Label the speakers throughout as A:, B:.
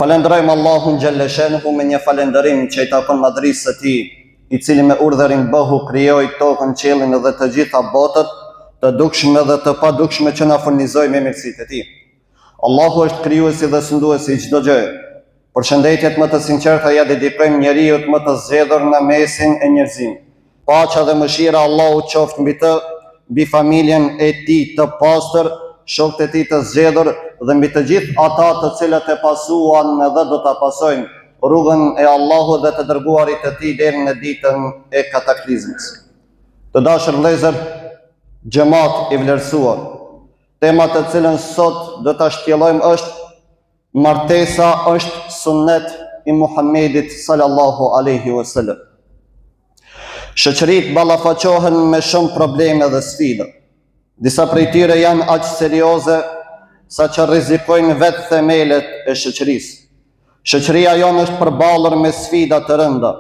A: falenderojmë Allahun xhalla shanuhu me një falënderim që i takon madhrisë së tij, i cili me urdhërin bëhu krijoi tokën, qiellin dhe të gjitha botët, të dukshme dhe të padukshme që na furnizoi me mirësitë e tij. Allahu është krijuesi dhe sunduesi i çdo gjëje. Përshëndetjet më të sinqerta ja dedikojmë njeriut më të zgjedhur në mesin e njerëzimit. Paqja dhe mëshira e Allahut qoftë mbi të, mbi familjen e tij të pastër, shokët e tij të zgjedhur dhe mbi të gjithë ata të cilët e pasuan dhe do ta pasojnë rrugën e Allahut dhe të dërguarit të tij deri në ditën e kataklizmit. Të dashur vëllezër, xhamat i vlerësuar, tema të cilën sot do ta shtjellojmë është martesa është sunnet i Muhammedit sallallahu alaihi wasallam. Shoqëritë ballafaqohen me shumë probleme dhe sfida. Disa prej tyre janë aq serioze sa që rrezikojnë vetë themelet e shoqërisë. Shoqëria jonë është përballur me sfida të rënda,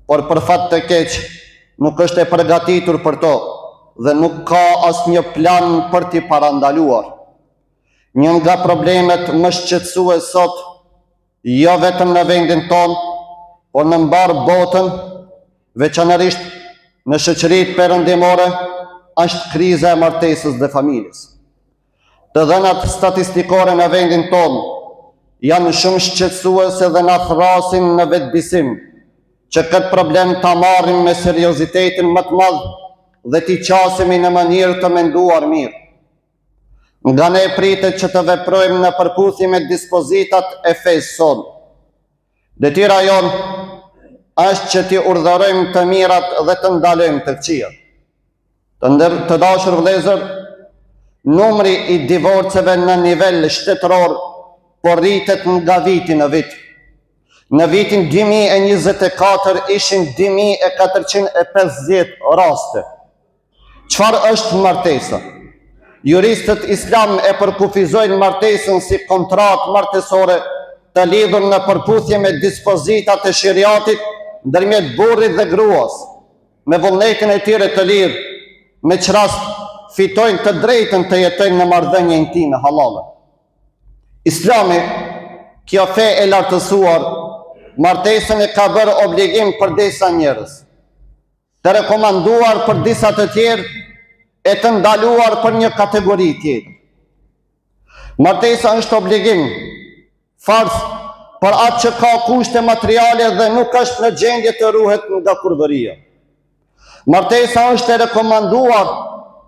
A: por për fat të keq nuk është e përgatitur për to dhe nuk ka asnjë plan për t'i parandaluar. Një nga problemet më shqetësues sot, jo vetëm në vendin tonë, por në mbar botën, veçanërisht në shoqëritë perëndimore, është kriza e martesës dhe familjes. Të dhënat statistikore në vendin tonë janë shumë shqetësuese dhe na thrasin në vetëbesim që këtë problem ta marrim me seriozitetin më të madh dhe t'i qasemi në mënyrë të menduar mirë. Nga ne pritet që të veprojmë në përputhje me dispozitat e fesë sonë. Detyra jonë është që t'i urdhërojmë të mirat dhe të ndalojmë të këqijat. Të dashur vëllezër, numri i divorceve në nivel shtetëror po rritet nga viti në vit. Në vitin 2024 ishin 2450 raste. Çfarë është martesa? Juristët islam e përkufizojnë martesën si kontratë martesore të lidhur në përputhje me dispozitat e shariatit ndërmjet burrit dhe gruas, me vullnetin e tyre të lirë, me që rast fitojnë të drejtën të jetojnë në marrëdhënie intime halale. Islami, kjo fe e lartësuar, martesën e ka bërë obligim për disa njerëz, të rekomanduar për disa të tjerë e të ndaluar për një kategori tjetër. Martesa është obligim, farz për atë që ka kushte materiale dhe nuk është në gjendje të ruhet nga kurvëria. Martesa është e rekomanduar,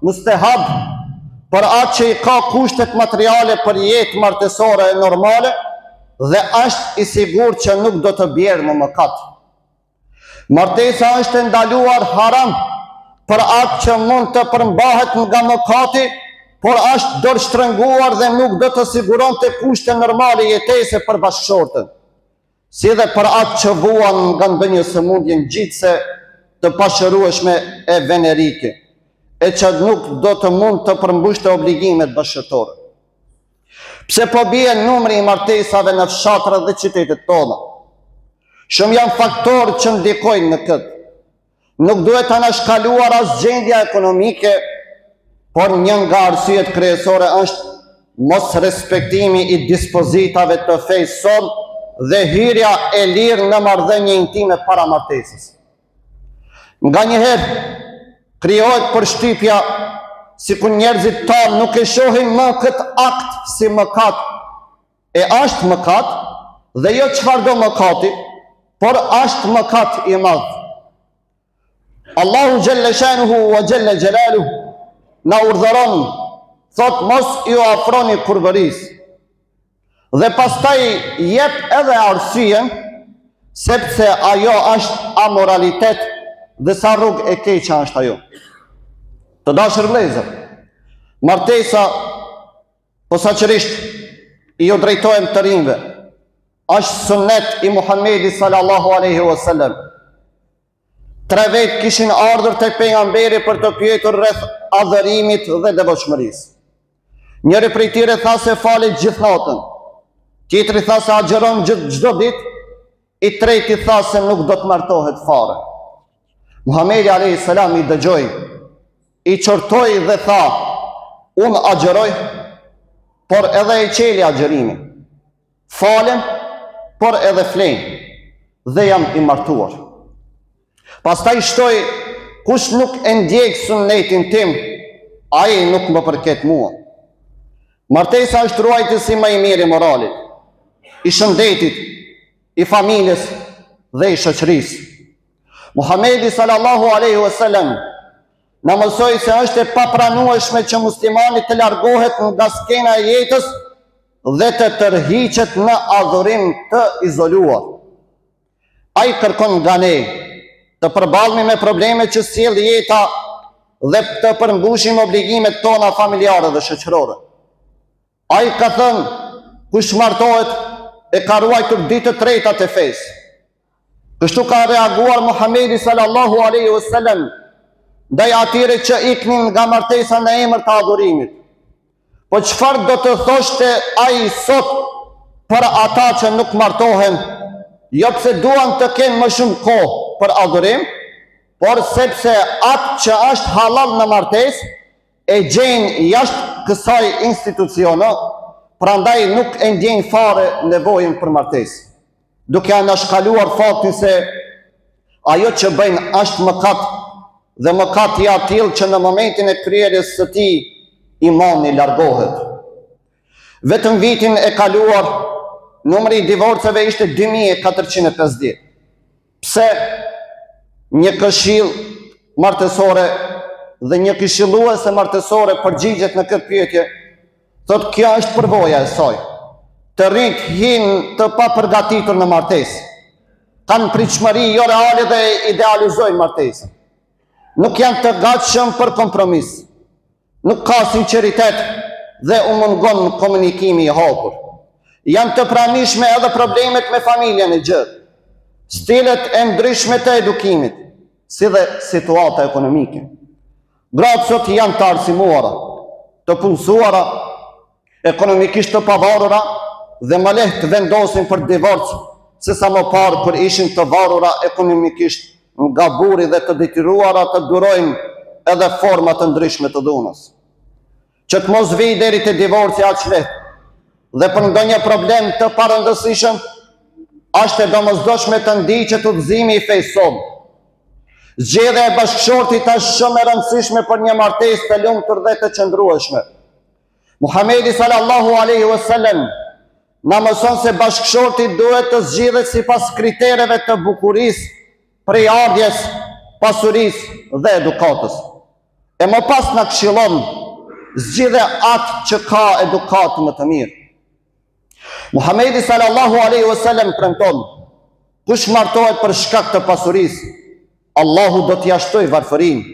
A: mustehab, për atë që i ka kushtet materiale për jetë martesore e normale dhe është i sigurt që nuk do të bjerë në mëkat. Martesa është e ndaluar haram për atë që mund të përmbahet nga mëkati, por është dorështrënguar dhe nuk do të siguron të kushte normale jetese për bashkëshortën, si dhe për atë që vuan nga ndonjë sëmundje ngjitse të pashërueshme e venerike, e që nuk do të mund të përmbushte obligimet bashkëtorë. Pse po bie numri i martesave në fshatrat dhe qytetet tona? Shumë janë faktorë që ndikojnë në këtë. Nuk duhet të anashkaluar as gjendja ekonomike, por një nga arsyet kryesore është mos respektimi i dispozitave të fesë sonë dhe hyrja e lirë në marrëdhënie intime para martesës. Nganjëherë krijohet përshtypja sikur njerëzit tanë nuk e shohin më këtë akt si mëkat. E është mëkat dhe jo çfarëdo mëkati, por është mëkat i madh. Allahu xhalla shanuhu wa xhalla jalaluhu na urdhëron, thot mos ju afroni kurvërisë. Dhe pastaj jep edhe arsyen sepse ajo është amoralitet dhe sa rrugë e keqe është ajo. Të dashur vëllezër, martesa posaçërisht i ju drejtohem të rinjve, është sunnet i Muhammedit sallallahu alaihi wasallam. 3 vetë kishin ardhur tek pejgamberi për të pyetur rreth adhurimit dhe devotshmërisë. Njëri prej tyre tha se falet gjithë natën, tjetri tha se agjeron çdo ditë, i treti tha se nuk do të martohet fare. Muhamedi alayhi salam i dëgjoi, i çortoi dhe tha: "Unë agjeroj, por edhe e qeli agjerimin. Falem, por edhe flejnë, dhe jam i martuar. Pastaj shtoj, kush nuk e ndjek sunetin tim, ai nuk më përket mua. Martesa është ruajtësi më i mirë i moralit, i shëndetit, i familjes dhe i shoqërisë. Muhamedi sallallahu alaihi wasallam na mësoi se është e papranueshme që muslimani të largohet nga skena e jetës dhe të tërhiqet në adhurim të izoluar. Ai kërkon nga ne të përballemi me probleme që sjell jeta dhe të përmbushim obligimet tona familjare dhe shoqërore. Ai ka thënë, kush martohet e ka ruajtur ditë të treta të fesë. Kështu ka reaguar Muhamedi sallallahu alaihi wasallam ndaj atyre që iknin nga martesa në emër të adhurimit. Po çfarë do të thoshte ai sot për ata që nuk martohen, jo pse duan të kenë më shumë kohë për adhurim, por sepse atë që është halal në martesë e gjejnë jashtë kësaj institucione, prandaj nuk e ndjejnë fare nevojën për martesë, duke anashkaluar faktin se ajo që bëjnë është mëkat dhe mëkati i atill që në momentin e kryerjes së tij imani largohet. Vetëm vitin e kaluar numri i divorceve ishte 2450. Pse një këshill martësore dhe një këshilluese martësore përgjigjet në këtë pyetje, thotë kjo është përvoja e saj. Të rinjt hinë të papërgatitur në martesë, kanë pritshmëri jo reale dhe idealizojnë martesën. Nuk janë të gatshëm për kompromis, nuk ka sinqeritet dhe u mungon komunikimi i hapur. Janë të pranishme edhe problemet me familjen e gjatë, stilet e ndryshme të edukimit, si dhe situata ekonomike. Gratë sot janë të arsimuara, të punësuara, ekonomikisht të pavarura dhe më lehtë të vendosin për divorc, se sa më parë kur ishin të varura ekonomikisht nga buri dhe të detyruara të durojnë edhe forma të ndryshme të dhunës. Që të mos vijë deri te divorci aq lehtë dhe për ndonjë problem të parëndësishëm, është e domosdoshme të ndiqet udhëzimi i fesë sot. Zgjedhja e bashkëshortit është shumë e rëndësishme për një martesë të lumtur dhe të qëndrueshme. Muhamedi sallallahu alaihi wasallam na mëson se bashkëshorti duhet të zgjidhet sipas kritereve të bukurisë, prejardhjes, pasurisë dhe edukatës. E më pas na këshillon zgjidhe atë që ka edukatë më të mirë. Muhamedi sallallahu alaihi wasallam premton, kush martohet për shkak të pasurisë, Allahu do t'i jashtoj varfërinë.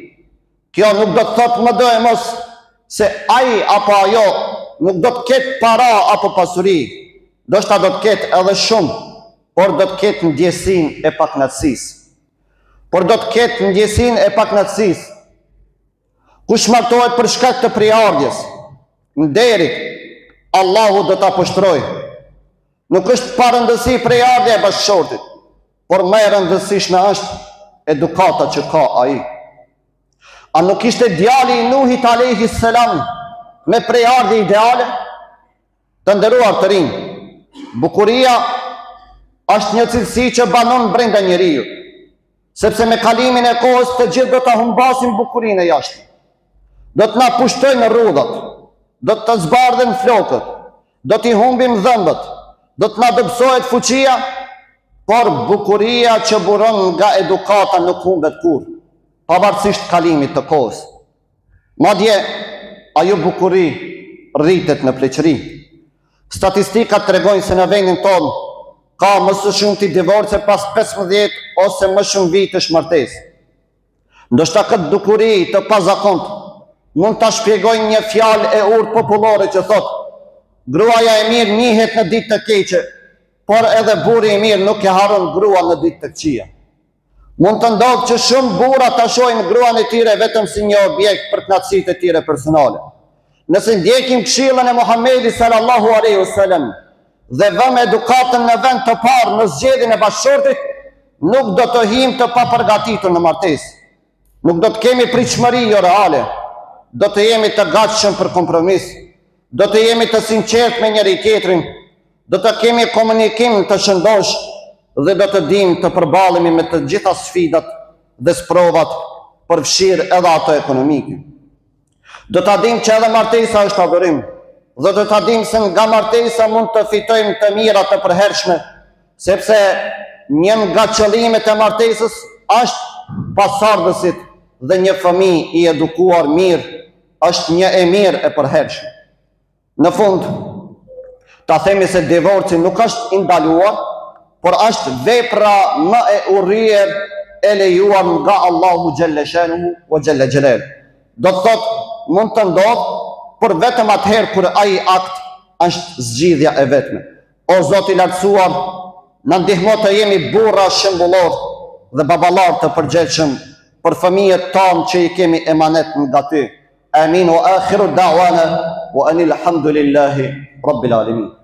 A: Kjo nuk do të thotë më do e mos se ai apo ajo nuk do të ketë para apo pasuri, ndoshta do të ketë edhe shumë, por do të ketë ndjesinë e pakënaqësisë. Kush martohet për shkak të prejardhjes, nderit, Allahu do ta poshtrojë. Nuk është parëndësi prejardhja e bashkëshortit, por më e rëndësishme është edukata që ka ai. A nuk ishte djali i Nuhit alayhi salam me prejardhje ideale? Të nderuar të rinj, bukuria është një cilësi që banon brenda njeriu, sepse me kalimin e kohës të gjithë do ta humbasim bukurinë e jashtme. Do të na pushtojnë rrudhat, do të zbardhen flokët, do t'i humbim dhëmbët, do të na dobësohet fuqia, por bukuria që buron nga edukata nuk humbet kurrë, pavarësisht kalimit të kohës. Madje ajo bukuri rritet në pleqëri. Statistikat tregojnë se në vendin tonë ka më së shumti divorce pas 15 ose më shumë vitesh martesë. Ndoshta këtë bukuri të pazakontë mund ta shpjegojnë një fjalë e urtë popullore që thotë: gruaja e mirë njihet në ditë të keqe, por edhe burri i mirë nuk e harron gruan në ditë të këqija. Mund të ndodhë që shumë burra ta shohin gruan e tyre vetëm si një objekt për kënaqësitë e tyre personale. Nëse ndjekim këshillën e Muhamedit sallallahu alaihi wasallam dhe vëmë edukatën në vend të parë në zgjedhjen e bashkëshortit, nuk do të him të papërgatitur në martesë. Nuk do të kemi pritshmëri jo reale. Do të jemi të gatshëm për kompromis, do të jemi të sinqert me njëri tjetrin, do të kemi komunikim të shëndosh dhe do të dim të përballemi me të gjitha sfidat dhe sprovat përfshirë edhe ato ekonomike. Do të dim që edhe martesa është adhurim, dhe do të dim se nga martesa mund të fitojmë të mira të përhershme, sepse një nga qëllimet e martesës është pasardhësit dhe një fëmijë i edukuar mirë është një e mirë e përhershme. Në fund, ta themi se divorci nuk është indaluar, por është vepra më e urryer e lejuar nga Allahu xhelle shanuhu wa xhelle xhelal. Do të thotë mund të ndodhë, por vetëm atëherë kur ai akt është zgjidhja e vetme. O Zoti i lartësuar, na ndihmo të jemi burra shembullor dhe baballar të përgjegjshëm për fëmijët tanë që i kemi emanet nga ty. Amin wa akhiru da'wana wa anil hamdulillahi rabbil alamin.